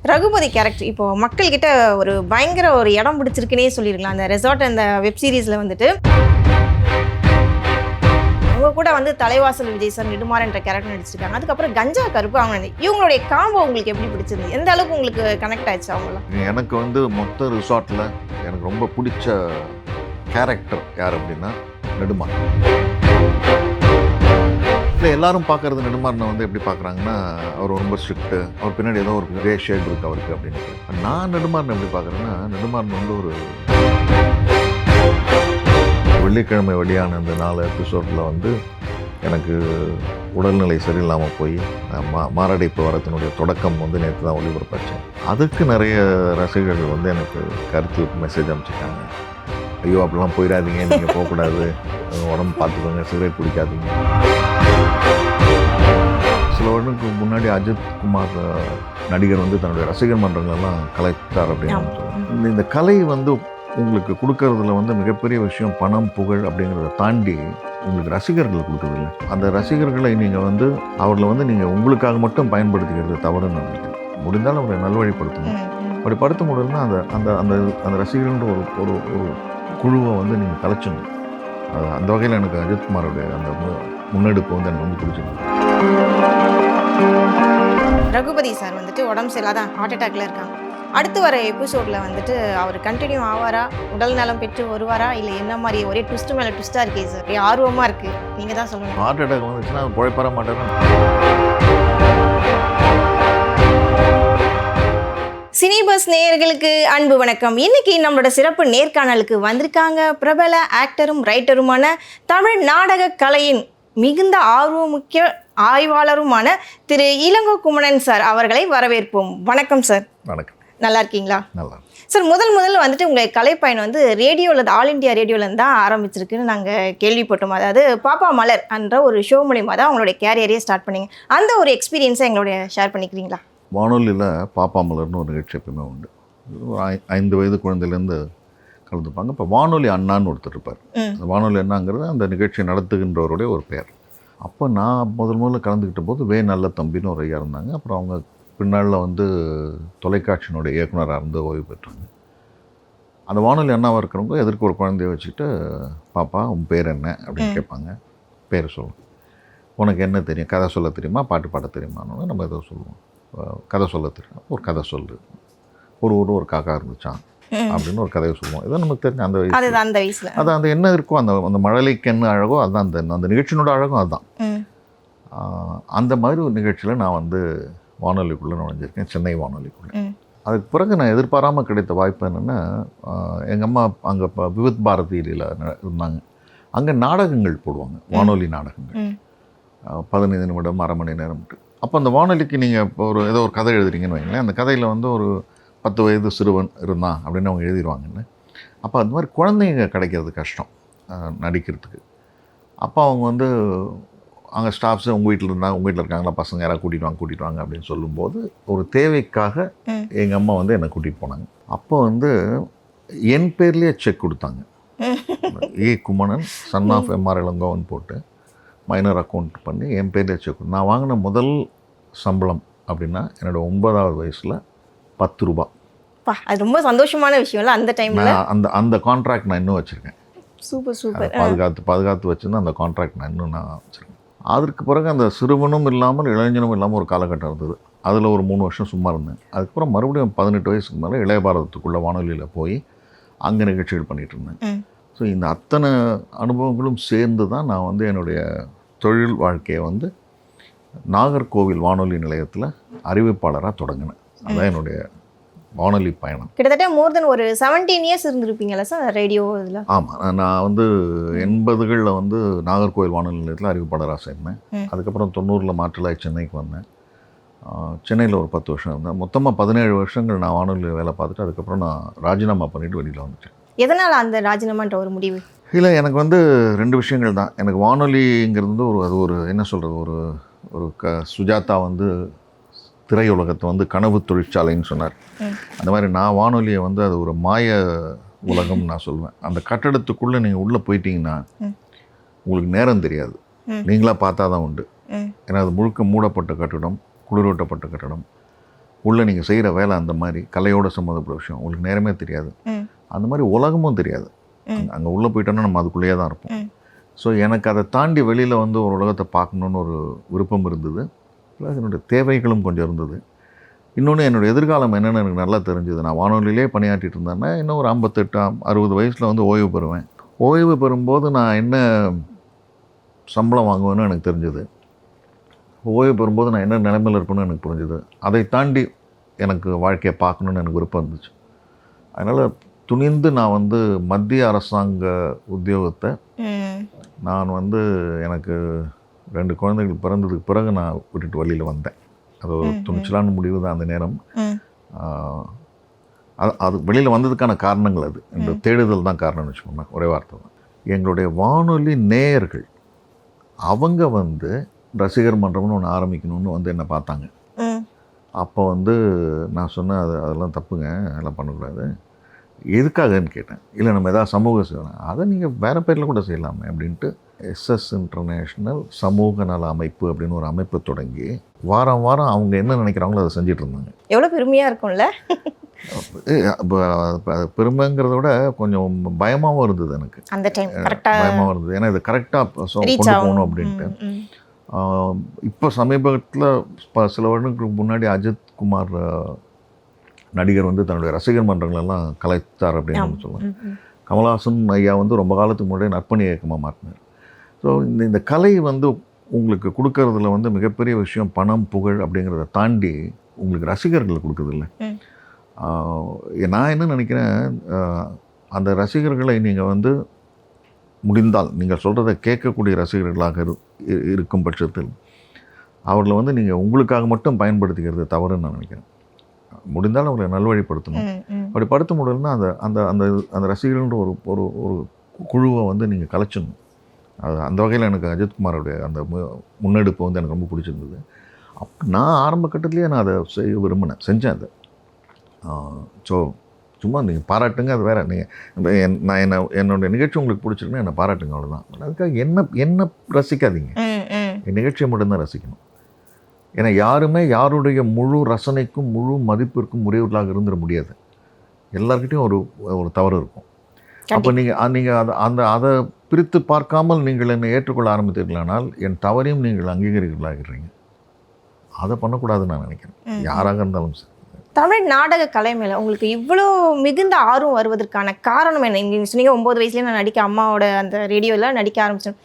Raghupathi character இப்போ மக்கள்கிட்ட ஒரு பயங்கர ஒரு இடம் பிடிச்சிருக்குன்னே சொல்லியிருக்கலாம். அந்த ரெசார்ட் அந்த வெப் சீரிஸில் வந்துட்டு அவங்க கூட வந்து தலைவாசல் விஜய் சார் நெடுமாறன்ற கேரக்டர் நடிச்சிருக்காங்க. அதுக்கப்புறம் கஞ்சா கருப்பு அவங்க இவங்களுடைய காம்போ உங்களுக்கு எப்படி பிடிச்சிருந்து? எந்த அளவுக்கு உங்களுக்கு கனெக்ட் ஆயிடுச்சு அவங்களாம்? எனக்கு வந்து மொத்த ரிசார்ட்டில் எனக்கு ரொம்ப பிடிச்ச கேரக்டர் யார் அப்படின்னா நெடுமாறன். இல்லை எல்லாரும் பார்க்குறது நெடுமாறனை வந்து எப்படி பார்க்குறாங்கன்னா அவர் ரொம்ப ஸ்ட்ரிக்ட்டு, அவர் பின்னாடி ஏதோ ஒரு கிரே ஷேட் இருக்குது அவருக்கு அப்படின்னு. நான் நெடுமாறனை எப்படி பார்க்குறேன்னா நெடுமாறன் வந்து ஒரு வெள்ளிக்கிழமை வெளியான அந்த 4 எபிசோடில் வந்து எனக்கு உடல்நிலை சரியில்லாமல் போய் மாரடைப்பு வரத்தினுடைய தொடக்கம் வந்து நேற்று தான் ஒளிபரப்பாச்சேன். அதுக்கு நிறைய ரசிகர்கள் வந்து எனக்கு கருத்து மெசேஜ் அனுப்பிச்சிருக்காங்க. ஐயோ அப்படிலாம் போயிடாதீங்க, நீங்கள் போகக்கூடாது, உடம்பு பார்த்துக்கோங்க, சிகரெட் குடிக்காதீங்க. சில வருடங்களுக்கு முன்னாடி அஜித் குமார் நடிகர் வந்து தன்னுடைய ரசிகர் மன்றங்களெல்லாம் கலைத்தார் அப்படின்னு சொல்லுவாங்க. இந்த கலை வந்து உங்களுக்கு கொடுக்கறதுல வந்து மிகப்பெரிய விஷயம் பணம் புகழ் அப்படிங்கிறத தாண்டி உங்களுக்கு ரசிகர்கள் கொடுக்குறதில்ல. அந்த ரசிகர்களை நீங்கள் வந்து அவர்களை வந்து நீங்கள் உங்களுக்காக மட்டும் பயன்படுத்திக்கிறது தவறுன்னு நினைக்கிறேன். முடிந்தாலும் அவரை நல்வழிப்படுத்தணும். அப்படி படுத்த முடியலன்னா அந்த அந்த அந்த அந்த ரசிகர்கள்ன்ற ஒரு ஒரு ஒரு குழுவை வந்து நீங்கள் கலைச்சணும். அந்த வகையில் எனக்கு அஜித்குமாரோடைய அந்த முன்னெடுப்பு வந்து எனக்கு ரொம்ப பிடிச்சிருக்கு. ரகுபதி சார் வந்துட்டு உடம்பு சரியில்லாதான் ஹார்ட் அட்டாக்ல இருக்காங்க. அடுத்து வர எபிசோடில் வந்துட்டு அவர் கண்டினியூ ஆவாரா, உடல் நலம் பெற்று வருவாரா, இல்லை என்ன மாதிரி ஒரே ட்விஸ்ட்டு மேலே ட்விஸ்ட்டாக இருக்கே சார்? ஆர்வமாக இருக்குது, நீங்கள் தான் சொல்லணும். ஹார்ட் அட்டாக் வந்துச்சுன்னா குழைப்பற மாட்டேன். சினிபஸ் நேயர்களுக்கு அன்பு வணக்கம். இன்னைக்கு நம்மளோட சிறப்பு நேர்காணலுக்கு வந்திருக்காங்க பிரபல ஆக்டரும் ரைட்டருமான தமிழ் நாடக கலையின் மிகுந்த ஆர்வமுக்கிய ஆய்வாளருமான திரு இளங்கோ குமணன் சார் அவர்களை வரவேற்போம். வணக்கம் சார். வணக்கம். நல்லா இருக்கீங்களா? நல்லா சார். முதல் வந்துட்டு உங்கள் கலைப்பயணம் வந்து ரேடியோவில் ஆல் இண்டியா ரேடியோவில் தான் ஆரம்பிச்சிருக்குன்னு நாங்கள் கேள்விப்பட்டோம். அதாவது பாப்பா மலர் என்ற ஒரு ஷோ மூலிமா தான் உங்களுடைய கேரியரையே ஸ்டார்ட் பண்ணிங்க. அந்த ஒரு எக்ஸ்பீரியன்ஸை எங்களுடைய ஷேர் பண்ணிக்கிறீங்களா? வானொலியில் பாப்பா மலர்னு ஒரு நிகழ்ச்சி எப்பவுமே உண்டு. 5 வயது குழந்தையிலேருந்து கலந்துப்பாங்க. இப்போ வானொலி அண்ணான்னு ஒருத்தர் இருப்பார். வானொலி அண்ணாங்கிறது அந்த நிகழ்ச்சியை நடத்துகின்றவருடைய ஒரு பெயர். அப்போ நான் முதல்ல கலந்துக்கிட்ட போது நல்ல தம்பின்னு ஒரு ஐயா இருந்தாங்க. அப்புறம் அவங்க பின்னாளில் வந்து தொலைக்காட்சியினுடைய இயக்குனராக இருந்து ஓய்வு பெற்றாங்க. அந்த வானொலி அண்ணாவாக இருக்கிறவங்க எதிர்க்கு ஒரு குழந்தைய வச்சுக்கிட்டு, பாப்பா உன் பேர் என்ன அப்படின்னு கேட்பாங்க. பேர் சொல்லுவோம். உனக்கு என்ன தெரியும், கதை சொல்ல தெரியுமா, பாட்டு பாட தெரியுமான்னு நம்ம எதோ சொல்லுவோம். கதை சொல்ல தெரியும், ஒரு கதை சொல்லு, ஒரு காக்கா இருந்துச்சான் அப்படின்னு ஒரு கதையை சொல்லுவோம். இதான் நமக்கு தெரிஞ்ச அந்த வயசில் அது அந்த என்ன இருக்கோ அந்த மழலைக்கு என்ன அழகோ அதுதான் அந்த நிகழ்ச்சியினோட அழகும் அதுதான். அந்த மாதிரி ஒரு நிகழ்ச்சியில் நான் வந்து வானொலிக்குள்ளே நுழைஞ்சிருக்கேன், சென்னை வானொலிக்குள்ளே. அதுக்கு பிறகு நான் எதிர்பாராமல் கிடைத்த வாய்ப்பு என்னென்னா, எங்கள் அம்மா அங்கே இப்போ விவித் பாரதியில் இருந்தாங்க. அங்கே நாடகங்கள் போடுவாங்க, வானொலி நாடகங்கள். 15 நிமிடம், அரை மணி நேரம். அப்போ அந்த வானொலிக்கு நீங்கள் இப்போ ஏதோ ஒரு கதை எழுதுறீங்கன்னு வைங்களேன். அந்த கதையில் வந்து ஒரு 10 வயது சிறுவன் இருந்தான் அப்படின்னு அவங்க எழுதிடுவாங்கன்னு. அப்போ அது மாதிரி குழந்தைங்க கிடைக்கிறது கஷ்டம் நடிக்கிறதுக்கு. அப்போ அவங்க வந்து அங்கே ஸ்டாஃப்ஸு உங்கள் வீட்டில் இருந்தால் உங்கள் வீட்டில் இருக்காங்களா பசங்க யாராவது கூட்டிகிட்டு வாங்க அப்படின்னு சொல்லும்போது ஒரு தேவைக்காக எங்கள் அம்மா வந்து என்னை கூட்டிகிட்டு போனாங்க. அப்போ வந்து என் பேர்லேயே செக் கொடுத்தாங்க. Kumanan son of Mr Ilangovan போட்டு மைனர் அக்கௌண்ட் பண்ணி என் பேர்லேயே செக். நான் வாங்கின முதல் சம்பளம் அப்படின்னா என்னோடய 9வது வயசில் 10 ரூபா. அது ரொம்ப சந்தோஷமான விஷயம்ல அந்த டைமில். அந்த கான்ட்ராக்ட் நான் இன்னும் வச்சுருக்கேன். சூப்பர். பாதுகாத்து வச்சுருந்து அந்த கான்ட்ராக்ட் நான் வச்சுருக்கேன். அதற்கு பிறகு அந்த சிறுவனும் இல்லாமல் இளைஞனும் இல்லாமல் ஒரு காலகட்டம் இருந்தது. அதில் ஒரு 3 வருஷம் சும்மா இருந்தேன். அதுக்கப்புறம் மறுபடியும் 18 வயசுக்கு மேலே இளைய பாரதத்துக்குள்ளே வானொலியில் போய் அங்கே நிகழ்ச்சிகள் பண்ணிகிட்டு இருந்தேன். ஸோ இந்த அத்தனை அனுபவங்களும் சேர்ந்து தான் நான் வந்து என்னுடைய தொழில் வாழ்க்கையை வந்து நாகர்கோவில் வானொலி நிலையத்தில் அறிவிப்பாளராக தொடங்கினேன். அதுதான் என்னுடைய வானொலி பயணம். கிட்டத்தட்ட மோர் தென் ஒரு 17 இயர்ஸ் இருந்திருப்பீங்களா சார் ரேடியோ இதில்? ஆமாம். நான் வந்து 80களில் வந்து நாகர்கோவில் வானொலி நிலையத்தில் அறிவிப்பாளராக சேர்ந்தேன். அதுக்கப்புறம் 90ல் மாற்றலாய் சென்னைக்கு வந்தேன். சென்னையில் ஒரு 10 வருஷம் இருந்தேன். மொத்தமாக 17 வருஷங்கள் நான் வானொலியில் வேலை பார்த்துட்டு அதுக்கப்புறம் நான் ராஜினாமா பண்ணிவிட்டு வெளியில் வந்துட்டேன். எதனால் அந்த ராஜினாமான்ற ஒரு முடிவு? இல்லை, எனக்கு வந்து 2 விஷயங்கள் தான். எனக்கு வானொலிங்கிறது அது ஒரு என்ன சொல்கிறது, ஒரு சுஜாதா வந்து திரையுலகத்தை வந்து கனவு தொழிற்சாலைன்னு சொன்னார். அந்த மாதிரி நான் வானொலியை வந்து அது ஒரு மாய உலகம்னு நான் சொல்லுவேன். அந்த கட்டடத்துக்குள்ளே நீங்கள் உள்ளே போயிட்டீங்கன்னா உங்களுக்கு நேரம் தெரியாது, நீங்களாக பார்த்தா தான் உண்டு. ஏன்னா அது முழுக்க மூடப்பட்ட கட்டடம், குளிரூட்டப்பட்ட கட்டடம். உள்ளே நீங்கள் செய்கிற வேலை அந்த மாதிரி கலையோட சம்மந்தப்பட்ட விஷயம் உங்களுக்கு நேரமே தெரியாது. அந்த மாதிரி உலகமும் தெரியாது. அங்கே உள்ளே போயிட்டோன்னா நம்ம அதுக்குள்ளேயே தான் இருப்போம். ஸோ எனக்கு அதை தாண்டி வெளியில் வந்து ஒரு உலகத்தை பார்க்கணுன்னு ஒரு விருப்பம் இருந்தது. ப்ளஸ் என்னுடைய தேவைகளும் கொஞ்சம் இருந்தது. இன்னொன்று என்னோடய எதிர்காலம் என்னென்னு எனக்கு நல்லா தெரிஞ்சுது. நான் வானொலியிலே பணியாற்றிட்டு இருந்தேன்னா இன்னும் ஒரு 58-60 வயசில் வந்து ஓய்வு பெறுவேன். ஓய்வு பெறும்போது நான் என்ன சம்பளம் வாங்குவேன்னு எனக்கு தெரிஞ்சுது. ஓய்வு பெறும்போது நான் என்ன நிலைமையில் இருப்பேன்னு எனக்கு புரிஞ்சுது. அதை தாண்டி எனக்கு வாழ்க்கையை பார்க்கணுன்னு எனக்கு விருப்பம் இருந்துச்சு. அதனால் துணிந்து நான் வந்து மத்திய அரசாங்க உத்தியோகத்தை நான் வந்து எனக்கு 2 குழந்தைகள் பிறந்ததுக்கு பிறகு நான் விட்டுட்டு வழியில் வந்தேன். அது ஒரு துணிச்சலான முடிவு தான் அந்த நேரம். அது வெளியில் வந்ததுக்கான காரணங்கள் அது இந்த தேடுதல் தான் காரணம்னு வச்சுக்கோங்க. ஒரே வார்த்தை தான். எங்களுடைய வானொலி நேயர்கள் அவங்க வந்து ரசிகர் மன்றம்னு ஒன்று ஆரம்பிக்கணும்னு வந்து என்னை பார்த்தாங்க. அப்போ வந்து நான் சொன்னேன் அதெல்லாம் தப்புங்க, அதெல்லாம் பண்ணக்கூடாது. எதுக்காகன்னு கேட்டேன். இல்லை நம்ம எதாவது சமூக செய்யணும், அதை நீங்கள் வேறு பேரில் கூட செய்யலாமே அப்படின்ட்டு எஸ்எஸ் இன்டர்நேஷ்னல் சமூக நல அமைப்பு அப்படின்னு ஒரு அமைப்பை தொடங்கி வாரம் வாரம் அவங்க என்ன நினைக்கிறாங்களோ அதை செஞ்சிட்டு இருந்தாங்க. எவ்வளோ பெருமையாக இருக்கும்ல. பெருமைங்கிறத விட கொஞ்சம் பயமாகவும் இருந்தது எனக்கு. அந்த டைம் பயமாகவும் இருந்தது. ஏன்னா இது கரெக்டாக கொண்டு போகணும் அப்படின்ட்டு. இப்போ சமீபத்தில் சில வருடங்களுக்கு முன்னாடி அஜித் குமார் நடிகர் வந்து தன்னுடைய ரசிகர் மன்றங்களெல்லாம் கலைத்தார் அப்படின்னு சொல்லுவாங்க. கமல்ஹாசன் ஐயா வந்து ரொம்ப காலத்துக்கு முன்னாடி நற்பணி இயக்கமாக மாற்றினார். ஸோ இந்த கலை வந்து உங்களுக்கு கொடுக்கறதுல வந்து மிகப்பெரிய விஷயம் பணம் புகழ் அப்படிங்கிறத தாண்டி உங்களுக்கு ரசிகர்களை கொடுக்குறதில்ல. நான் என்ன நினைக்கிறேன், அந்த ரசிகர்களை நீங்கள் வந்து முடிந்தால் நீங்கள் சொல்கிறத கேட்கக்கூடிய ரசிகர்களாக இருக்கும் பட்சத்தில் அவர்களை வந்து நீங்கள் உங்களுக்காக மட்டும் பயன்படுத்திக்கிறது தவறுன்னு நான் நினைக்கிறேன். முடிந்தால் அவங்களை நல்வழிப்படுத்தணும். அப்படி படுத்த முடியலன்னா அந்த அந்த அந்த அந்த ரசிகர்கள்ன்ற ஒரு ஒரு ஒரு குழுவை வந்து நீங்கள் கலைச்சிடணும். அது அந்த வகையில் எனக்கு அஜித்குமாரோடைய அந்த முன்னெடுப்பு வந்து எனக்கு ரொம்ப பிடிச்சிருந்தது. நான் ஆரம்ப கட்டத்துலேயே நான் அதை செய்ய விரும்பினேன், செஞ்சேன் அதை. ஸோ சும்மா நீங்கள் பாராட்டுங்க, அது வேறு. நீங்கள் நான் என்னோடய நிகழ்ச்சி உங்களுக்கு பிடிச்சிருக்குன்னா என்னை பாராட்டுங்க, அவ்வளோதான். அதுக்காக என்ன ரசிக்காதீங்க, என் நிகழ்ச்சியை மட்டும்தான் ரசிக்கணும். ஏன்னா யாருமே யாருடைய முழு ரசனைக்கும் முழு மதிப்பிற்கும் உரியவர்களாக இருந்துட முடியாது. எல்லாருக்கிட்டையும் ஒரு தவறு இருக்கும். அப்போ நீங்கள் அதை பிரித்து பார்க்காமல் நீங்கள் என்னை ஏற்றுக்கொள்ள ஆரம்பித்தீர்களானால் என் தவறையும் நீங்கள் அங்கீகரிக்கலாகிறீங்க. அதை பண்ணக்கூடாதுன்னு நான் நினைக்கிறேன், யாராக இருந்தாலும் சரி. தமிழ் நாடக கலை மேலே உங்களுக்கு இவ்வளோ மிகுந்த ஆர்வம் வருவதற்கான காரணம் என்ன? நீங்கள் சொன்னீங்க 9 வயசுலேயே நான் நடிக்க அம்மாவோட அந்த ரேடியோவில் நடிக்க ஆரம்பிச்சேன்.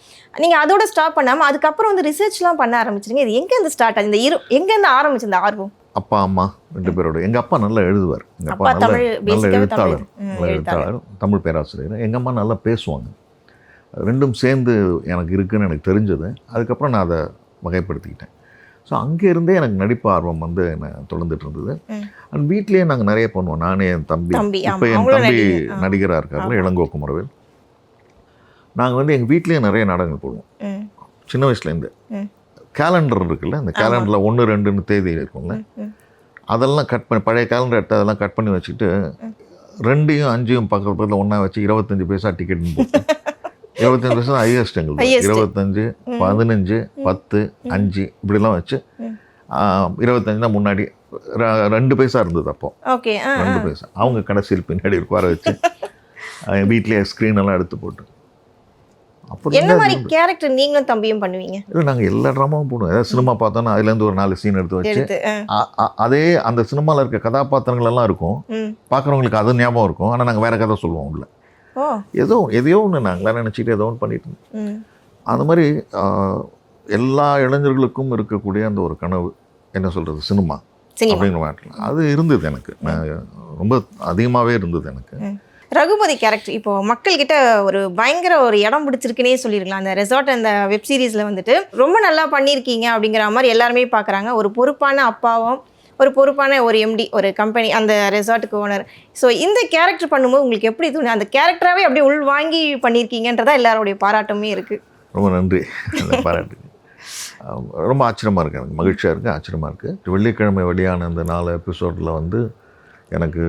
நீங்கள் அதோட ஸ்டாப் பண்ணாமல் அதுக்கப்புறம் வந்து ரிசர்ச்லாம் பண்ண ஆரம்பிச்சிருங்க. இது எங்கேருந்து ஸ்டார்ட் ஆகுது? எங்கேருந்து ஆரம்பிச்சு இந்த ஆர்வம்? அப்பா அம்மா 2 பேரோட. எங்கள் அப்பா நல்லா எழுதுவார். எங்கள் அப்பா நல்ல எழுத்தாளர், தமிழ் பேராசிரியர். எங்கள் அம்மா நல்லா பேசுவாங்க. ரெண்டும் சேர்ந்து எனக்கு இருக்குதுன்னு எனக்கு தெரிஞ்சது. அதுக்கப்புறம் நான் அதை வகைப்படுத்திக்கிட்டேன். ஸோ அங்கேருந்தே எனக்கு நடிப்பு ஆர்வம் வந்து என்னை தொடர்ந்துட்டு இருந்தது. அண்ட் வீட்லேயே நாங்கள் நிறைய பண்ணுவோம். நானே என் தம்பி, இப்போ என் தம்பி நடிகராக இருக்காருல இளங்கோ குமரவேல். நாங்கள் வந்து எங்கள் வீட்லேயே நிறைய நாடகங்கள் போடுவோம். சின்ன வயசுலேருந்து கேலண்டர் இருக்குல்ல, அந்த கேலண்டரில் 1, 2 தேதி இருக்கும்ல, அதெல்லாம் கட் பண்ணி பழைய கேலண்டர் எடுத்து அதெல்லாம் கட் பண்ணி வச்சுட்டு 2யும் 5யும் பக்கத்தில் ஒன்றா வச்சு 25 பைசா டிக்கெட்னு போட்டு 25 பைசா தான் ஹையஸ்ட் எங்களுக்கு. 25, 15, 10, 5 இப்படிலாம் வச்சு 25 தான் முன்னாடி 2 பைசா இருந்தது அப்போ. 2 பைசா அவங்க கடைசியில் பின்னாடி உட்கார வச்சு வீட்லேயே ஸ்க்ரீன் எல்லாம் எடுத்து போட்டு. அப்புறம் என்ன மாதிரி கேரக்டர் நீங்களும் தம்பியும் பண்ணுவீங்க? இல்லை, நாங்கள் எல்லா ட்ராமாவும் போடுவோம். ஏதாவது சினிமா பார்த்தோன்னா அதுலேருந்து ஒரு 4 சீன் எடுத்து வச்சு அதே அந்த சினிமாவில் இருக்க கதாபாத்திரங்கள் எல்லாம் இருக்கும். பார்க்குறவங்களுக்கு அது ஞாபகம் இருக்கும். ஆனால் நாங்கள் வேறு கதை சொல்லுவோம் உள்ள. எதையோ ஒன்று நாங்களாம் நினச்சிட்டு ஏதோ ஒன்று பண்ணிட்டு இருந்தோம். அந்த மாதிரி எல்லா இளைஞர்களுக்கும் இருக்கக்கூடிய அந்த ஒரு கனவு, என்ன சொல்கிறது, சினிமா அப்படிங்கிற மாதிரி அது இருந்தது எனக்கு. ரொம்ப அதிகமாகவே இருந்தது எனக்கு. ரகுபதி கேரக்டர் இப்போ மக்கள்கிட்ட ஒரு பயங்கர ஒரு இடம் பிடிச்சிருக்குன்னே சொல்லியிருக்கலாம். அந்த ரெசார்ட் அந்த வெப் சீரிஸில் வந்துட்டு ரொம்ப நல்லா பண்ணியிருக்கீங்க அப்படிங்கிற மாதிரி எல்லாருமே பார்க்குறாங்க. ஒரு பொறுப்பான அப்பாவும் ஒரு பொறுப்பான ஒரு எம்டி, ஒரு கம்பெனி, அந்த ரெசார்ட்டுக்கு ஓனர். ஸோ இந்த கேரக்டர் பண்ணும்போது உங்களுக்கு எப்படி தோணும்? அந்த கேரக்டராகவே அப்படியே உள் வாங்கி பண்ணியிருக்கீங்கன்றதா எல்லாருடைய பாராட்டுமே இருக்குது. ரொம்ப நன்றி அந்த பாராட்டுக்கு. ரொம்ப ஆச்சரியமாக இருக்குது, எனக்கு மகிழ்ச்சியாக இருக்குது, ஆச்சரியமாக இருக்குது. வெள்ளிக்கிழமை வெளியான அந்த 4 எபிசோடில் வந்து எனக்கு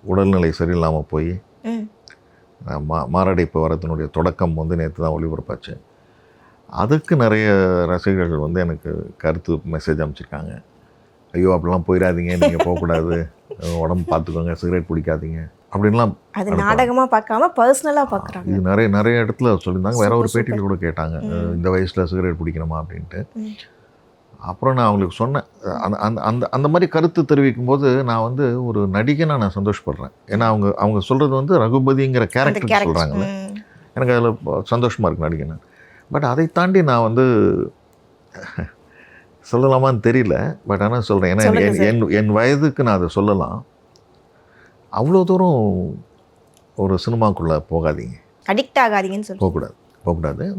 உடல்நிலை சரியில்லாமல் போய் மாரடைப்பு வரத்தினுடைய தொடக்கம் வந்து நேற்று தான் ஒளிபரப்பாச்சு. அதுக்கு நிறைய ரசிகர்கள் வந்து எனக்கு கருத்து மெசேஜ் அனுப்பிச்சிருக்காங்க. ஐயோ அப்படிலாம் போயிடாதீங்க, நீங்கள் போகக்கூடாது, உடம்பு பார்த்துக்கோங்க, சிகரெட் பிடிக்காதீங்க அப்படின்லாம். அது நாடகமாக பார்க்காம பர்சனலாக பார்க்குறாங்க. இது நிறைய இடத்துல சொல்லியிருந்தாங்க. வேற ஒரு பேட்டியில் கூட கேட்டாங்க, இந்த வயசில் சிகரெட் பிடிக்கணுமா அப்படின்ட்டு. அப்புறம் நான் அவங்களுக்கு சொன்னேன், அந்த அந்த அந்த மாதிரி கருத்து தெரிவிக்கும் போது நான் வந்து ஒரு நடிகனாக நான் சந்தோஷப்படுறேன். ஏன்னா அவங்க சொல்கிறது வந்து ரகுபதிங்கிற கேரக்டர் சொல்கிறாங்கல்ல, எனக்கு அதில் சந்தோஷமாக இருக்கு நடிகன். பட் அதை தாண்டி நான் வந்து சொல்லலாமான்னு தெரியல, பட் ஆனால் சொல்கிறேன். ஏன்னா என் வயதுக்கு நான் அதை சொல்லலாம். அவ்வளோ தூரம் ஒரு சினிமாக்குள்ளே போகாதீங்க, அடிக்ட் ஆகாதீங்கன்னு சொல்லி போகக்கூடாது.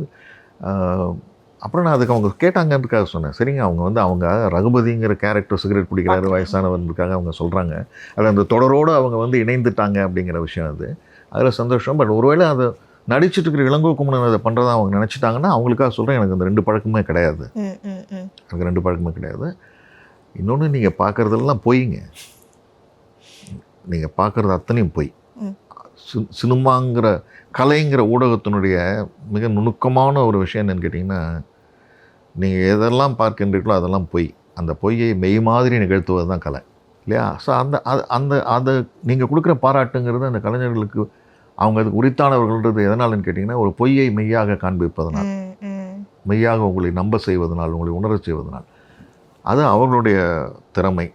அப்புறம் நான் அதுக்கு அவங்க கேட்டாங்கன்றதுக்காக சொன்னேன். சரிங்க, அவங்க ரகுபதிங்கிற கேரக்டர் சிகரெட் பிடிக்கிறாரு, வயசானவர்களுக்காக அவங்க சொல்கிறாங்க. அது அந்த தொடரோடு அவங்க வந்து இணைந்துட்டாங்க அப்படிங்கிற விஷயம் அது. அதில் சந்தோஷம். பட் ஒருவேளை அதை நடிச்சிட்டு இருக்கிற இளங்கோ குமரன் அதை பண்ணுறதா அவங்க நினச்சிட்டாங்கன்னா அவங்களுக்காக சொல்கிறேன், எனக்கு அந்த 2 பழக்கமே கிடையாது. எனக்கு 2 பழக்கமே கிடையாது. இன்னொன்று, நீங்கள் பார்க்குறதெல்லாம் பொய்ங்க. நீங்கள் பார்க்குறது அத்தனையும் பொய். சினிமாங்கிற கலைங்கிற ஊடகத்தினுடைய மிக நுணுக்கமான ஒரு விஷயம் என்னன்னு கேட்டிங்கன்னா, நீங்கள் எதெல்லாம் பார்க்கின்றீர்களோ அதெல்லாம் பொய். அந்த பொய்யை மெய் மாதிரி நிகழ்த்துவது தான் கலை இல்லையா? ஸோ அதை நீங்கள் கொடுக்குற பாராட்டுங்கிறது அந்த கலைஞர்களுக்கு அவங்க அதுக்கு உரித்தானவர்கள்ன்றது எதனாலன்னு கேட்டிங்கன்னா, ஒரு பொய்யை மெய்யாக காண்பிப்பதனால், மெய்யாக உங்களை நம்ப செய்வதனால், உங்களை உணரச் செய்வதனால். அது அவர்களுடைய திறமை.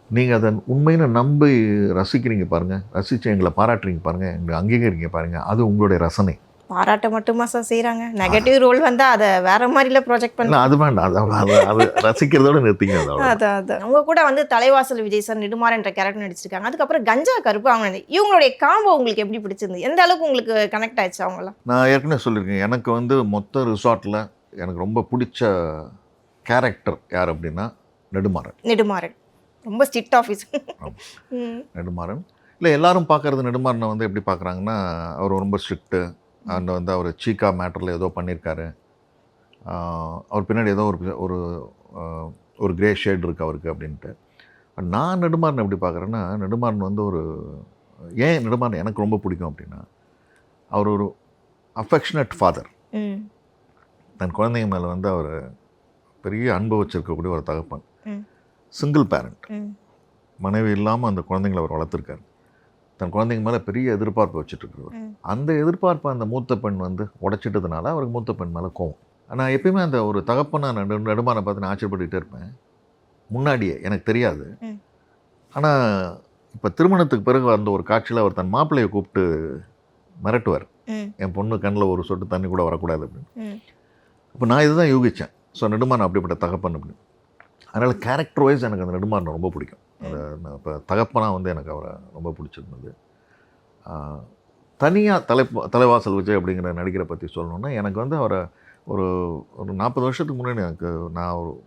நீங்கள் அதை உண்மைன்னு நம்பி ரசிக்கிறீங்க பாருங்கள், ரசித்து எங்களை பாராட்டுறீங்க பாருங்கள், எங்களை அங்கீகரிங்க பாருங்கள், அது உங்களுடைய ரசனை. பாராட்ட மட்டுமா சார் செய்கிறாங்க? நெகட்டிவ் ரோல் வந்தால் அதை வேற மாதிரில ப்ரொஜெக்ட் பண்ண அது வேண்டாம். அது ரசிக்கிறதோட நிறுத்திங்க. அதான் அவங்க கூட வந்து தலைவாசல் விஜய் சார் நெடுமாறன் என்ற கேரக்டர் நடிச்சிருக்காங்க. அதுக்கப்புறம் கஞ்சா கருப்பு அவங்க, இவங்களுடைய காம்போ உங்களுக்கு எப்படி பிடிச்சிருந்து? எந்த அளவுக்கு உங்களுக்கு கனெக்ட் ஆயிடுச்சு அவங்களாம்? நான் ஏற்கனவே சொல்லியிருக்கேன், எனக்கு வந்து மொத்த ரிசார்ட்டில் எனக்கு ரொம்ப பிடிச்ச கேரக்டர் யார் அப்படின்னா நெடுமாறன். ரொம்ப ஸ்ட்ரிக்ட் ஆஃபீஸ் நெடுமாறன். இல்லை, எல்லாரும் பார்க்குறது நெடுமாறனை வந்து எப்படி பார்க்குறாங்கன்னா, அவர் ரொம்ப ஸ்ட்ரிக்ட்டு, அண்ட் வந்து அவர் சீக்கா மேட்டரில் ஏதோ பண்ணியிருக்காரு, அவர் பின்னாடி ஏதோ ஒரு ஒரு கிரே ஷேட் இருக்குது அவருக்கு அப்படின்ட்டு. நான் நெடுமாறன் எப்படி பார்க்குறேன்னா, நெடுமாறன் வந்து ஏன் நெடுமாறன் எனக்கு ரொம்ப பிடிக்கும் அப்படின்னா, அவர் ஒரு அஃபெக்ஷனட் ஃபாதர். தன் குழந்தைங்க மேலே வந்து அவர் பெரிய அன்பு வச்சுருக்கக்கூடிய ஒரு தகப்பன். சிங்கிள் பேரண்ட், மனைவி இல்லாமல் அந்த குழந்தைங்களை அவர் வளர்த்துருக்காரு. தன் குழந்தைங்க மேலே பெரிய எதிர்பார்ப்பு வச்சுட்ருக்குறவர். அந்த எதிர்பார்ப்பை அந்த மூத்த பெண் வந்து உடைச்சிட்டதுனால அவருக்கு மூத்த பெண் மேலே கோவம். நான் எப்பயுமே அந்த ஒரு தகப்பனை நெடுமாறனை பார்த்து நான் ஆச்சரியப்பட்டுக்கிட்டே இருப்பேன். முன்னாடியே எனக்கு தெரியாது. ஆனால் இப்போ திருமணத்துக்கு பிறகு அந்த ஒரு காட்சியில் அவர் தன் மாப்பிள்ளையை கூப்பிட்டு மிரட்டுவார், என் பொண்ணு கண்ணில் ஒரு சொட்டு தண்ணி கூட வரக்கூடாது அப்படின்னு. இப்போ நான் இதுதான் யூகித்தேன். ஸோ நெடுமாறன் அப்படிப்பட்ட தகப்பன் அப்படின்னு. அதனால் கேரக்டர் வைஸ் எனக்கு அந்த நெடுமாறனை ரொம்ப பிடிக்கும். அந்த இப்போ தகப்பனாக வந்து எனக்கு அவரை ரொம்ப பிடிச்சிருந்தது. தனியாக தலைவாசல் விஜய் அப்படிங்கிற நடிகரை பற்றி சொல்லணுன்னா, எனக்கு வந்து அவரை ஒரு 40 வருஷத்துக்கு முன்னாடி நான்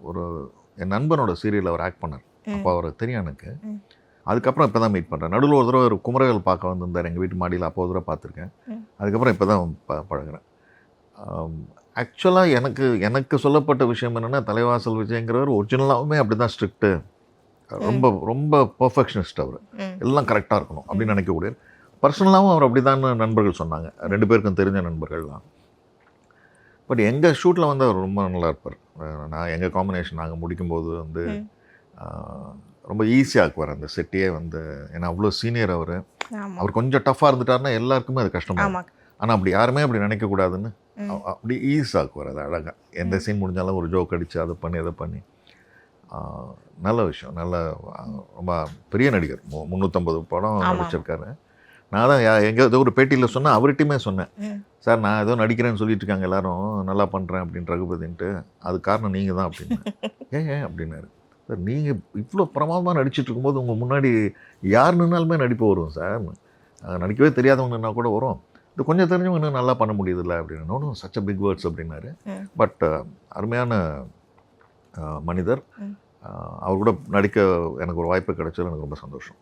என் நண்பனோட சீரியலில் அவர் ஆக்ட் பண்ணார். அப்போ அவரை தெரியும் எனக்கு. அதுக்கப்புறம் இப்போ தான் மீட் பண்ணுறேன். நடுவில் ஒரு தடவை ஒரு குமரவேல் பார்க்க வந்திருந்தார் எங்கள் வீட்டு மாடியில், அப்போ ஒரு தடவை பார்த்துருக்கேன். அதுக்கப்புறம் இப்போ தான் பழகிறேன். ஆக்சுவலாக எனக்கு சொல்லப்பட்ட விஷயம் என்னென்னா, தலைவாசல் விஜய்ங்கிறவர் ஒரிஜினலாகவுமே அப்படி தான் ஸ்ட்ரிக்ட்டு, ரொம்ப ரொம்ப பர்ஃபெக்ஷனிஸ்ட். அவர் எல்லாம் கரெக்டாக இருக்கணும் அப்படின்னு நினைக்கக்கூடியவர். பர்சனலாகவும் அவர் அப்படி தான் நண்பர்கள் சொன்னாங்க, 2 பேருக்கும் தெரிஞ்ச நண்பர்கள்லாம். பட் எங்கள் ஷூட்டில் வந்து அவர் ரொம்ப நல்லா இருப்பார். எங்கள் காம்பினேஷன் நாங்கள் முடிக்கும்போது வந்து ரொம்ப ஈஸியாக இருக்குவார் அந்த செட்டையே வந்து. ஏன்னா அவ்வளோ சீனியர் அவர் கொஞ்சம் டஃப்பாக இருந்துட்டாருன்னா எல்லாருக்குமே அது கஷ்டமாக. ஆனால் அப்படி யாருமே அப்படி நினைக்கக்கூடாதுன்னு அப்படி ஈஸாக்குவார் அது அழகாக. எந்த சீன் முடிஞ்சாலும் ஒரு ஜோக் அடித்து அதை பண்ணி நல்ல விஷயம். நல்ல ரொம்ப பெரிய நடிகர். 350 படம் நடிச்சிருக்காரு. நான் தான் எங்கே ஒரு பேட்டியில் சொன்னேன், அவர்கிட்டையுமே சொன்னேன், சார் நான் ஏதோ நடிக்கிறேன்னு சொல்லிட்டு இருக்காங்க எல்லாரும், நல்லா பண்ணுறேன் அப்படின்னு ரகுபதின்ட்டு, அது காரணம் நீங்கள் தான் அப்படின்னு. ஏன் அப்படின்னாரு. சார் நீங்கள் இவ்வளோ பிரமாதமாக நடிச்சிட்டு இருக்கும்போது உங்கள் முன்னாடி யார் நின்னாலுமே நடிப்பு வரும் சார், நடிக்கவே தெரியாதவங்கன்னா கூட வரும், இது கொஞ்சம் தெரிஞ்சவங்க இன்னும் நல்லா பண்ண முடியுதில்ல அப்படின்னு. நோடும் சச் அ பிக் வேர்ட்ஸ் அப்படின்னாரு. பட் அருமையான மனிதர். அவர் கூட நடிக்க எனக்கு ஒரு வாய்ப்பு கிடைச்சது எனக்கு ரொம்ப சந்தோஷம்.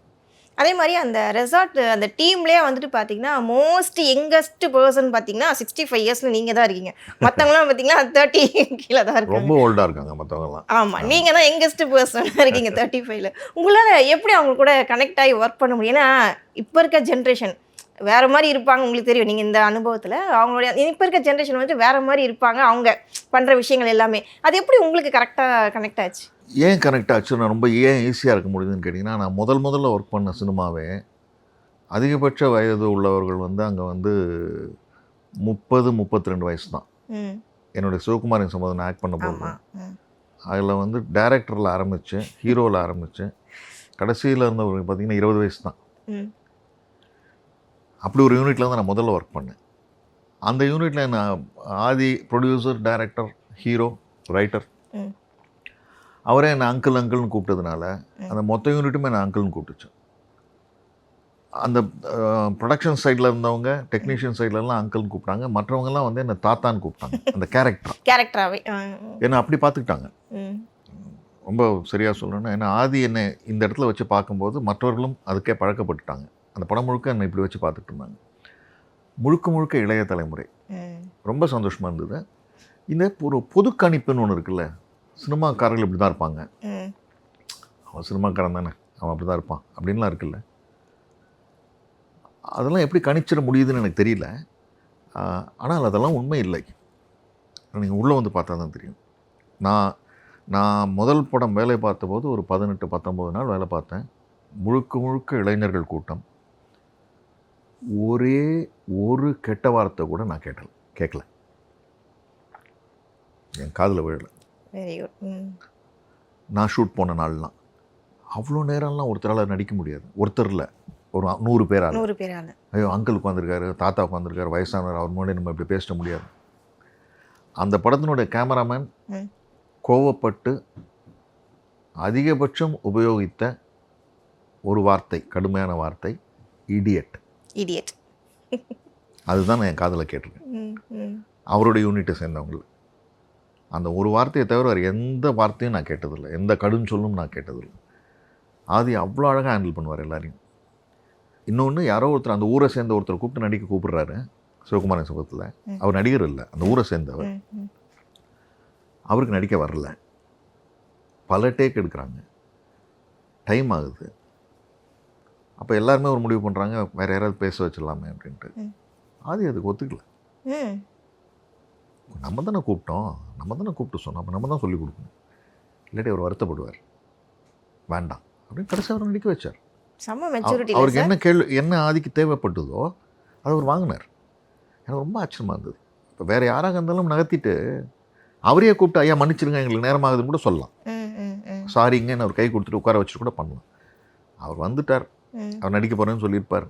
அதே மாதிரி அந்த ரெசார்ட் அந்த டீம்லேயே வந்துட்டு பார்த்தீங்கன்னா மோஸ்ட் யங்கஸ்ட் பர்சன் பார்த்தீங்கன்னா 65 இயர்ஸில் நீங்கள் தான் இருக்கீங்க. மற்றவங்களாம் பார்த்தீங்கன்னா 30 கீழே தான் இருக்காங்க. ரொம்ப ஓல்டாக இருக்காங்க மற்றவங்கலாம். ஆமாம், நீங்கள் தான் யங்கஸ்ட் பர்சனாக இருக்கீங்க 35ல். உங்களால் எப்படி அவங்க கூட கனெக்ட் ஆகி ஒர்க் பண்ண முடியும்? ஏன்னா இப்போ இருக்க ஜென்ரேஷன் வேற மாதிரி இருப்பாங்க. உங்களுக்கு தெரியும் நீங்கள் இந்த அனுபவத்தில் அவங்களுடைய இப்போ இருக்க ஜென்ரேஷன் வந்து வேற மாதிரி இருப்பாங்க. அவங்க பண்ணுற விஷயங்கள் எல்லாமே அது எப்படி உங்களுக்கு கரெக்டாக கனெக்ட் ஆச்சு? ஏன் கனெக்ட் ஆச்சு, நான் ரொம்ப ஏன் ஈஸியாக இருக்க முடியுதுன்னு கேட்டிங்கன்னா, நான் முதல்ல ஒர்க் பண்ண சினிமாவே அதிகபட்ச வயது உள்ளவர்கள் வந்து அங்கே வந்து 30-32 வயசு தான். என்னுடைய சிவகுமாரின் சம்பவம் நான் ஆக்ட் பண்ண போகிறேன். அதில் வந்து டைரக்டரில் ஆரம்பித்து ஹீரோவில் ஆரம்பித்து கடைசியில் இருந்தவங்களுக்கு பார்த்திங்கன்னா 20 வயசு தான். அப்படி ஒரு யூனிட்டில் தான் நான் முதல்ல ஒர்க் பண்ணேன். அந்த யூனிட்டில் நான் ஆதி ப்ரொடியூசர், டைரக்டர், ஹீரோ, ரைட்டர், அவரே என்னை அங்கிள்னு கூப்பிட்டதுனால அந்த மொத்த யூனிட்டுமே நான் அங்கிள்னு கூப்பிட்டுச்சேன். அந்த ப்ரொடக்ஷன் சைடில் இருந்தவங்க, டெக்னீஷியன் சைட்லலாம் அங்கிள்னு கூப்பிட்டாங்க. மற்றவங்கலாம் வந்து என்னை தாத்தான்னு கூப்பிட்டாங்க. அந்த கேரக்டராகவே என்னை அப்படி பார்த்துக்கிட்டாங்க. ரொம்ப சரியாக சொல்லணும்னா, ஏன்னா ஆதி என்னை இந்த இடத்துல வச்சு பார்க்கும்போது மற்றவர்களும் அதுக்கே பழக்கப்பட்டுட்டாங்க. அந்த படம் முழுக்க என்னை இப்படி வச்சு பார்த்துட்டு இருந்தாங்க. முழுக்க இளைய தலைமுறை. ரொம்ப சந்தோஷமாக இருந்தது. இந்த ஒரு பொது கணிப்புன்னு ஒன்று இருக்குல்ல, சினிமாக்காரர்கள் இப்படி தான் இருப்பாங்க, அவன் சினிமாக்காரன் தானே, அவன் அப்படி தான் இருப்பான் அப்படின்லாம் இருக்குல்ல, அதெல்லாம் எப்படி கணிச்சிட முடியுதுன்னு எனக்கு தெரியல. ஆனால் அதெல்லாம் உண்மை இல்லை. நீங்கள் உள்ளே வந்து பார்த்தா தான் தெரியும். நான் முதல் படம் வேலை பார்த்தபோது ஒரு 18-19 நாள் வேலை பார்த்தேன். முழுக்க இளைஞர்கள் கூட்டம். ஒரே ஒரு கெட்ட வார்த்தை கூட நான் கேட்கல. என் காதில் விழலை. Very good. நான் ஷூட் போன நாள்லாம் அவ்வளோ நேரம்லாம் ஒருத்தரால் நடிக்க முடியாது. ஒருத்தரில் ஒரு 100 பேரால். ஐயோ அங்கிள் உட்காந்துருக்காரு, தாத்தா உட்காந்துருக்காரு, வயசானவர், அவர் முன்னாடி நம்ம இப்படி பேச முடியாது. அந்த படத்தினுடைய கேமராமேன் கோவப்பட்டு அதிகபட்சம் உபயோகித்த ஒரு வார்த்தை, கடுமையான வார்த்தை, இடியட். அதுதான் நான் என் காதில் கேட்டிருக்கேன். அவருடைய யூனிட்டை சேர்ந்தவங்களுக்கு அந்த ஒரு வார்த்தையை தவிர வேறு எந்த வார்த்தையும் நான் கேட்டதில்லை. எந்த கடும் சொல்லும் நான் கேட்டதில்லை. ஆதி அவ்வளோ அழகாக ஹேண்டில் பண்ணுவார் எல்லாரையும். இன்னொன்று, யாரோ ஒருத்தர் அந்த ஊரை சேர்ந்த ஒருத்தர் கூப்பிட்டு கூப்பிடுறாரு சிவகுமாரன் சம்பவத்தில். அவர் நடிகர் இல்லை, அந்த ஊரை சேர்ந்தவர். அவருக்கு நடிக்க வரல. பல டேக் எடுக்கிறாங்க, டைம் ஆகுது. அப்போ எல்லாருமே ஒரு முடிவு பண்ணுறாங்க, வேறு யாராவது பேச வச்சிடலாமே அப்படின்ட்டு. ஆதி அதுக்கு ஒத்துக்கல. நம்ம தானே கூப்பிட்டு சொன்னோம், அப்போ நம்ம தான் சொல்லிக் கொடுக்கணும், இல்லாட்டி அவர் வருத்தப்படுவார், வேண்டாம் அப்படின்னு கடைசி அவர் நடிக்க வச்சார். அவருக்கு என்ன ஆதிக்கு தேவைப்பட்டதோ அதை அவர் வாங்கினார். எனக்கு ரொம்ப ஆச்சரியமாக இருந்தது. இப்போ வேறு யாராக இருந்தாலும் நகர்த்திட்டு அவரையே கூப்பிட்டு ஐயா மன்னிச்சிருங்க எங்களுக்கு நேரமாகுதுன்னு கூட சொல்லலாம், சாரிங்கன்னு அவர் கை கொடுத்துட்டு உட்கார வச்சுட்டு கூட பண்ணலாம். அவர் வந்துட்டார், அவர் நடிக்க போகிறேன்னு சொல்லியிருப்பார்.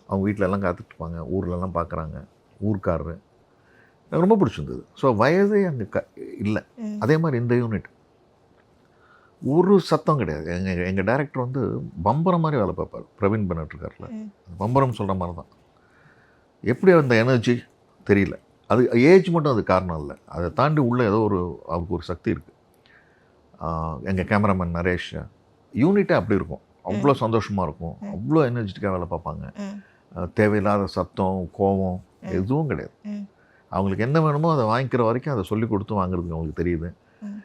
அவங்க வீட்டில் எல்லாம் காத்துட்ருப்பாங்க, ஊர்லெல்லாம் பார்க்குறாங்க, ஊர்க்காரரு. எனக்கு ரொம்ப பிடிச்சிருந்தது. ஸோ வயதே அங்கே இல்லை. அதே மாதிரி இந்த யூனிட் ஒரு சத்தம் கிடையாது. எங்கள் டைரக்டர் வந்து பம்பரம் மாதிரி வேலை பார்ப்பார். பிரவீன் பெனட் இருக்கார்ல, பம்பரம் சொல்கிற மாதிரி தான். எப்படி அந்த எனர்ஜி தெரியல. அது ஏஜ் மட்டும் அது காரணம் இல்லை, அதை தாண்டி உள்ள ஏதோ அவருக்கு ஒரு சக்தி இருக்குது. எங்கள் கேமராமேன் நரேஷ் யூனிட்டே அப்படி இருக்கும். அவ்வளோ சந்தோஷமாக இருக்கும், அவ்வளோ எனர்ஜெட்டிக்காக வேலை பார்ப்பாங்க. தேவையில்லாத சத்தம், கோபம் எதுவும் கிடையாது. அவங்களுக்கு என்ன வேணுமோ அதை வாங்கிக்கிற வரைக்கும் அதை சொல்லி கொடுத்து வாங்குறதுக்கு அவங்களுக்கு தெரியுது.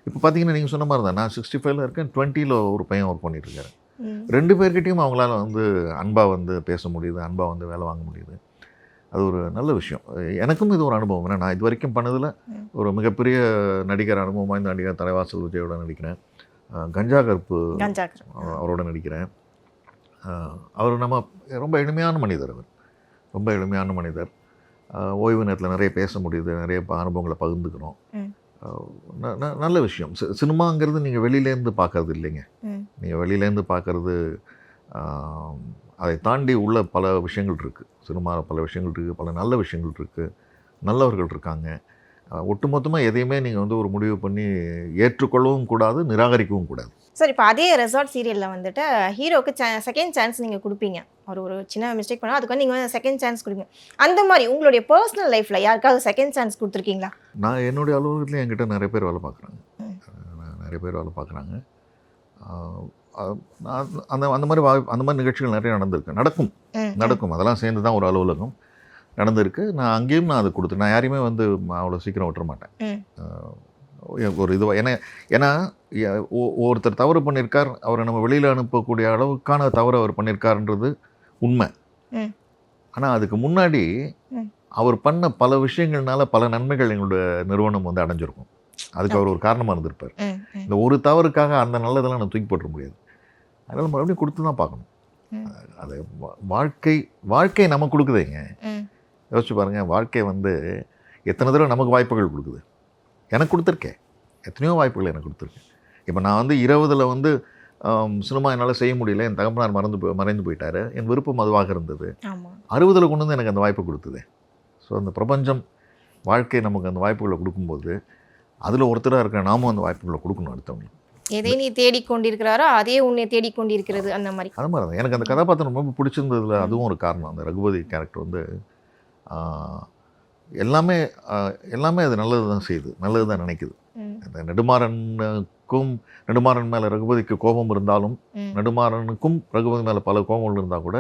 இப்போ பார்த்தீங்கன்னா நீங்கள் சொன்ன மாதிரி தான், நான் 65 இருக்கேன், 20 ஒரு பையன் ஒர்க் பண்ணிட்டுருக்காரு. 2 பேர்கிட்டையும் அவங்களால வந்து அன்பாக வந்து பேச முடியுது, அன்பாக வந்து வேலை வாங்க முடியுது. அது ஒரு நல்ல விஷயம். எனக்கும் இது ஒரு அனுபவம். ஏன்னா நான் இது வரைக்கும் பண்ணதில் ஒரு மிகப்பெரிய நடிகர், அனுபவம் வாய்ந்த நடிகர் தலைவாசல் விஜயோட நடிக்கிறேன். கஞ்சா கருப்பு அவரோட நடிக்கிறேன். அவர் நம்ம ரொம்ப எளிமையான மனிதர். அவர் ரொம்ப எளிமையான மனிதர். ஓய்வு நேரத்தில் நிறைய பேச முடியுது, நிறைய அனுபவங்களை பகிர்ந்துக்கிறோம். நல்ல விஷயம். சினிமாங்கிறது நீங்கள் வெளியிலேருந்து பார்க்கறது இல்லைங்க. நீங்கள் வெளியிலேருந்து பார்க்குறது, அதை தாண்டி உள்ள பல விஷயங்கள் இருக்குது. சினிமாவில் பல விஷயங்கள் இருக்குது, பல நல்ல விஷயங்கள் இருக்குது, நல்லவர்கள் இருக்காங்க. ஒட்டுமொத்தமாக எதையுமே நீங்கள் வந்து ஒரு முடிவு பண்ணி ஏற்றுக்கொள்ளவும் கூடாது, நிராகரிக்கவும் கூடாது. சார், இப்போ அதே ரெசார்ட் சீரியலில் வந்துட்டு ஹீரோக்கு செகண்ட் சான்ஸ் நீங்கள் கொடுப்பீங்க. ஒரு சின்ன மிஸ்டேக் பண்ணால் அதுக்கு வந்து நீங்கள் வந்து செகண்ட் சான்ஸ் கொடுப்பீங்க. அந்த மாதிரி உங்களுடைய பர்சனல் லைஃப்பில் யாருக்காவது செகண்ட் சான்ஸ் கொடுத்துருக்கீங்களா? நான் என்னுடைய அலுவலகத்தில் என்கிட்ட நிறைய பேர் வேலை பார்க்குறாங்க. அந்த மாதிரி நிகழ்ச்சிகள் நிறைய நடக்கும். அதெல்லாம் சேர்ந்து தான் ஒரு அலுவலகம் நடந்திருக்கு. நான் அங்கேயும் அதை கொடுத்து நான் யாரையுமே வந்து அவ்வளோ சீக்கிரம் விட்டுற மாட்டேன். ஒரு இதுவாக ஏன்னா ஒருத்தர் தவறு பண்ணியிருக்கார், அவரை நம்ம வெளியில் அனுப்பக்கூடிய அளவுக்கான தவறு அவர் பண்ணியிருக்காருன்றது உண்மை. ஆனால் அதுக்கு முன்னாடி ம். அவர் பண்ண பல விஷயங்கள்னால பல நன்மைகள் எங்களோட நிறுவனம் வந்து அடைஞ்சிருக்கும். அதுக்கு அவர் ஒரு காரணமாக இருந்திருப்பார். ம், ம், இந்த ஒரு தவறுக்காக அந்த நல்லதெல்லாம் நான் தூக்கி போட்டுற முடியாது. அதனால் மறுபடியும் கொடுத்து தான் பார்க்கணும். ம். அது வாழ்க்கை நமக்கு கொடுக்குதுங்க. ம். யோசிச்சு பாருங்கள், வாழ்க்கை வந்து எத்தனை தடவை நமக்கு வாய்ப்புகள் கொடுக்குது. எனக்கு கொடுத்துருக்கேன், எத்தனையோ வாய்ப்புகள் எனக்கு கொடுத்துருக்கேன். இப்போ நான் வந்து 20 வந்து சினிமா என்னால் செய்ய முடியல, என் தகப்பனார் மறைந்து போயிட்டார், என் விருப்பம் அதுவாக இருந்தது. ஆமா. 60 கொண்டு வந்து எனக்கு அந்த வாய்ப்பு கொடுத்தது. ஸோ அந்த பிரபஞ்சம், வாழ்க்கை நமக்கு அந்த வாய்ப்புகளை கொடுக்கும்போது அதில் ஒருத்தராக இருக்கிற நாமும் அந்த வாய்ப்புகளை கொடுக்கணும் அடுத்தவங்களுக்கு. எதை நீ தேடிக்கொண்டிருக்கிறாரோ அதே உன்னை தேடிக்கொண்டிருக்கிறது, அந்த மாதிரி. அது மாதிரி தான் எனக்கு அந்த கதாபாத்திரம் ரொம்ப பிடிச்சிருந்ததுல அதுவும் ஒரு காரணம். அந்த ரகுபதி கேரக்டர் வந்து எல்லாமே அது நல்லது தான் செய்யுது, நல்லது தான் நினைக்குது. ம், அந்த நெடுமாறன் மேலே ரகுபதிக்கு கோபம் இருந்தாலும், ம், நெடுமாறனுக்கும் ரகுபதி மேலே பல கோபங்கள் இருந்தால் கூட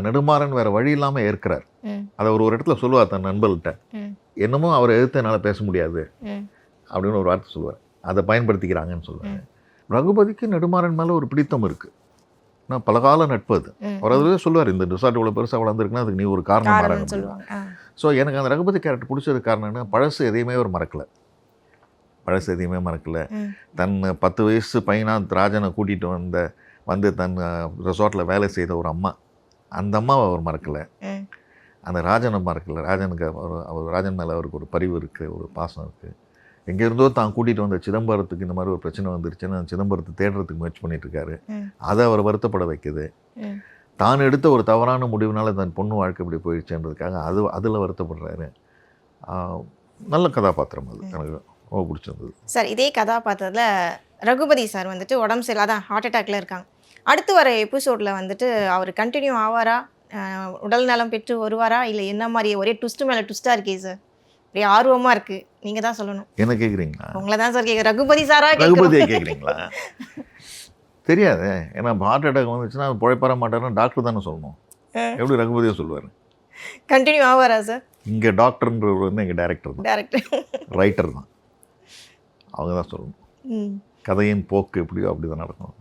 நெடுமாறன் வேறு வழி இல்லாமல் ஏற்கிறார். ம், அதை ஒரு இடத்துல சொல்லுவார் தன் நண்பர்கிட்ட, ம், என்னமோ அவரை எதிர்த்து என்னால் பேச முடியாது ம், அப்படின்னு ஒரு வார்த்தை சொல்லுவார். அதை பயன்படுத்திக்கிறாங்கன்னு சொல்லுவார். ரகுபதிக்கு நெடுமாறன் மேலே ஒரு பிடித்தம் இருக்குது. நான் பலகால நட்பு அது. ம். அவர் அதுவே சொல்லுவார், இந்த ரிசார்ட் இவ்வளோ பெருசாக வளர்ந்துருக்குன்னா அதுக்கு நீ ஒரு காரணம் காரணம் சொல்லுவாங்க. ஸோ எனக்கு அந்த ரகுபதி கேரக்டர் பிடிச்சது காரணம்னா, பழசு எதையுமே அவர் மறக்கலை. ம், தன் 10 வயசு பையனாக ராஜனை கூட்டிகிட்டு வந்து தன் ரெசார்ட்டில் வேலை செய்த ஒரு அம்மா, அந்த அம்மாவை அவர் மறக்கலை. ம், அந்த ராஜனை மறக்கலை. ராஜனுக்கு அவர் ராஜன் மேலே அவருக்கு ஒரு பரிவு இருக்குது, ஒரு பாசம் இருக்குது. எங்கேருந்தோ தான் கூட்டிகிட்டு வந்த சிதம்பரத்துக்கு இந்த மாதிரி ஒரு பிரச்சனை வந்துருச்சுன்னு அந்த சிதம்பரத்தை தேடுறதுக்கு முயற்சி பண்ணிகிட்ருக்காரு. ம், அதை அவர் வருத்தப்பட வைக்குது. ம். தான் எடுத்த ஒரு தவறான முடிவுனால தன் பொண்ணு வாழ்க்கை இப்படி போயிடுச்சுன்றதுக்காக அதில் வருத்தப்படுறாரு. நல்ல கதாபாத்திரம் அது, எனக்கு ரொம்ப பிடிச்சிருந்தது. சார், இதே கதாபாத்திரத்தில் ரகுபதி சார் வந்துட்டு உடம்பு சரியில்லாத ஹார்ட் அட்டாக்ல இருக்காங்க. அடுத்து வர எபிசோடில் வந்துட்டு அவர் கண்டினியூ ஆவாரா, உடல் நலம் பெற்று வருவாரா, இல்லை என்ன மாதிரி ஒரே ட்விஸ்ட் மேலே ட்விஸ்ட்டாக இருக்கே சார்? ஒரே ஆர்வமாக இருக்குது, நீங்கள் தான் சொல்லணும். என்ன கேட்குறீங்களா? உங்களை தான் சார் கேட்குறேன். ரகுபதி சாரா? ரகுபதியை கேட்குறீங்களா? தெரியாது. ஏன்னா ஹார்ட் அட்டாக் வந்துச்சுன்னா பிழைப்பார மாட்டாருன்னு டாக்டர் தானே சொல்லணும். எப்படி ரகுபதியை சொல்லுவார்? கண்டினியூ ஆவாரா சார்? இங்கே டாக்டர்ன்றவர் வந்து எங்கள் டைரக்டர் தான், டேரக்டர், ரைட்டர் தான், அவங்க தான் சொல்லணும். ம். கதையின் போக்கு எப்படியோ அப்படி தான் நடக்கும்.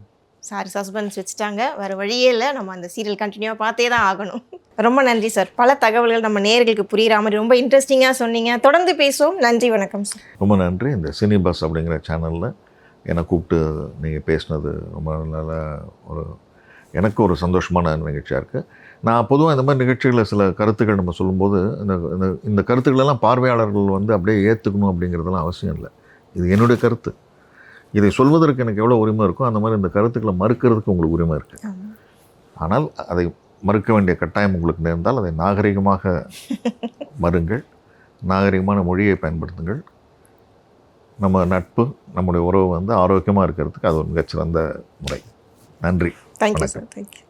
சார் சஸ்பென்ஸ் வச்சுட்டாங்க, வேறு வழியே இல்லை, நம்ம அந்த சீரியல் கண்டினியூவாக பார்த்தே தான் ஆகணும். ரொம்ப நன்றி சார். பல தகவல்கள் நம்ம நேயர்களுக்கு புரிகிற மாதிரி ரொம்ப இன்ட்ரெஸ்டிங்காக சொன்னீங்க. தொடர்ந்து பேசுவோம். நன்றி, வணக்கம் சார். ரொம்ப நன்றி. இந்த சினி பஸ் அப்படிங்கிற சேனலில் என்னை கூப்பிட்டு நீங்கள் பேசினது ரொம்ப நல்ல எனக்கு ஒரு சந்தோஷமான நிகழ்ச்சியாக இருக்குது. நான் பொதுவாக இந்த மாதிரி நிகழ்ச்சிகளில் சில கருத்துக்கள் நம்ம சொல்லும்போது இந்த கருத்துக்களெல்லாம் பார்வையாளர்கள் வந்து அப்படியே ஏற்றுக்கணும் அப்படிங்கிறதெல்லாம் அவசியம் இல்லை. இது என்னுடைய கருத்து. இதை சொல்வதற்கு எனக்கு எவ்வளோ உரிமை இருக்கோ அந்த மாதிரி இந்த கருத்துக்களை மறுக்கிறதுக்கு உங்களுக்கு உரிமை இருக்குது. ஆனால் அதை மறுக்க வேண்டிய கட்டாயம் உங்களுக்கு நேர்ந்தால் அதை நாகரிகமாக மறுங்கள், நாகரிகமான மொழியை பயன்படுத்துங்கள். நம்ம நட்பு, நம்முடைய உறவு வந்து ஆரோக்கியமாக இருக்கிறதுக்கு அது ஒரு மிகச்சிறந்த முறை. நன்றி. Thank you sir. தேங்க்யூ.